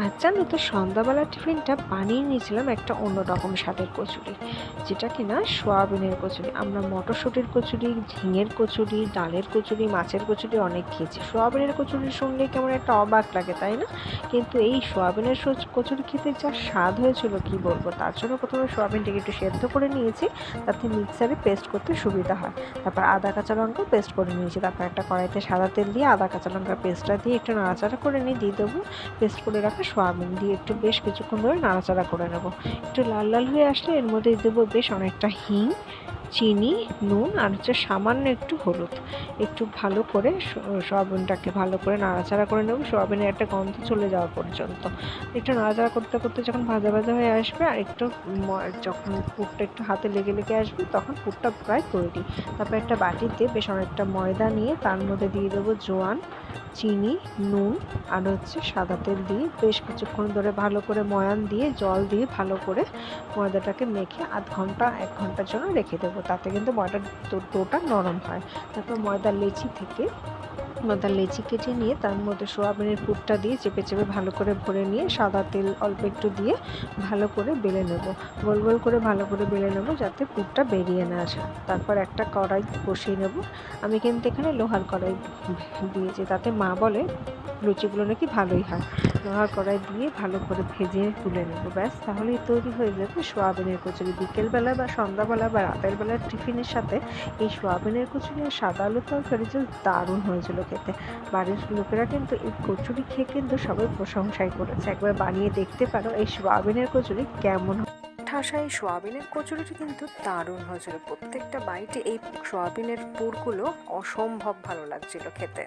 আর জানো তো সন্ধ্যাবেলার টিফিনটা বানিয়ে নিয়েছিলাম একটা অন্যরকম স্বাদের কচুরি, যেটা কিনা সোয়াবিনের কচুরি। আমরা মটরশুঁটির কচুরি, ঝিঙের কচুরি, ডালের কচুরি, মাছের কচুরি অনেক খেয়েছি। সোয়াবিনের কচুরি শুনলে কেমন একটা অবাক লাগে, তাই না? কিন্তু এই সোয়াবিনের কচুরি খেতে যা স্বাদ হয়েছিল কি বলবো। তার জন্য প্রথমে সোয়াবিনটাকে একটু সেদ্ধ করে নিয়েছি, তাতে মিক্সারে পেস্ট করতে সুবিধা হয়। তারপর আদা কাঁচা লঙ্কা পেস্ট করে নিয়েছি। তারপর একটা কড়াইতে সাদা তেল দিয়ে আদা কাঁচা লঙ্কার পেস্টটা দিয়ে একটু নাড়াচাড়া করে নিয়ে দিয়ে দেবো পেস্ট করে রাখা সোয়াবিন, দিয়ে একটু বেশ কিছুক্ষণ ধরে নাড়াচাড়া করে নেব। একটু লাল লাল হয়ে আসলে এর মধ্যে দেবো বেশ অনেকটা হিং, চিনি, নুন আর সামান্য একটু হলুদ। একটু ভালো করে সোয়াবিনটাকে ভালো করে নাড়াচাড়া করে নেব, সোয়াবিনের একটা গন্ধ চলে যাওয়া পর্যন্ত। একটু নাড়াচাড়া করতে করতে যখন ভাজা ভাজা হয়ে আসবে আর একটু যখন পুরটা একটু হাতে লেগে লেগে আসবে, তখন পুরটা প্রায় তৈরি। তারপর একটা বাটিতে বেশ অনেকটা ময়দা নিয়ে তার মধ্যে দিয়ে দেবো জোয়ান, চিনি, নুন আর সাদা তেল দিয়ে বেশ কিছুক্ষণ ধরে ভালো করে ময়ান দিয়ে জল দিয়ে ভালো করে ময়দাটাকে মেখে আধ ঘন্টা 1 ঘন্টার জন্য রেখে দেবো। তাতে কিন্তু ময়দার ডোটা নরম হয়। তারপর ময়দার লেচি কেটে নিয়ে তার মধ্যে সোয়াবিনের পুরটা দিয়ে চেপে চেপে ভালো করে ভরে নিয়ে সাদা তেল অল্প একটু দিয়ে ভালো করে বেলে নেব, গোল গোল করে ভালো করে বেলে নেব যাতে পুরটা বেরিয়ে না আসে। তারপর একটা কড়াই বসিয়ে নেব। আমি কিন্তু এখানে লোহার কড়াই দিয়েছি, তাতে মা বলে লুচিগুলো নাকি ভালোই হয়। লোহার কড়াই দিয়ে ভালো করে ভেজে তুলে নেব, ব্যাস তাহলেই তৈরি হয়ে যাবে সোয়াবিনের কচুরি। বিকেলবেলা বা সন্ধ্যাবেলা বা রাতের বেলার টিফিনের সাথে এই সোয়াবিনের কচুরি আর সাদা আলুর তরকারি জাস্ট দারুণ হয়েছিল খেতে। বাড়ির লোকেরা কিন্তু এই কচুরি খেয়ে কিন্তু সবাই প্রশংসাই করেছে। একবার বানিয়ে দেখতে পারো এই সোয়াবিনের কচুরি কেমন। ঠাসা এই সোয়াবিনের কচুরিটি কিন্তু দারুণ হয়েছিল। প্রত্যেকটা বাইটে এই সোয়াবিনের পুরগুলো অসম্ভব ভালো লাগছিল খেতে।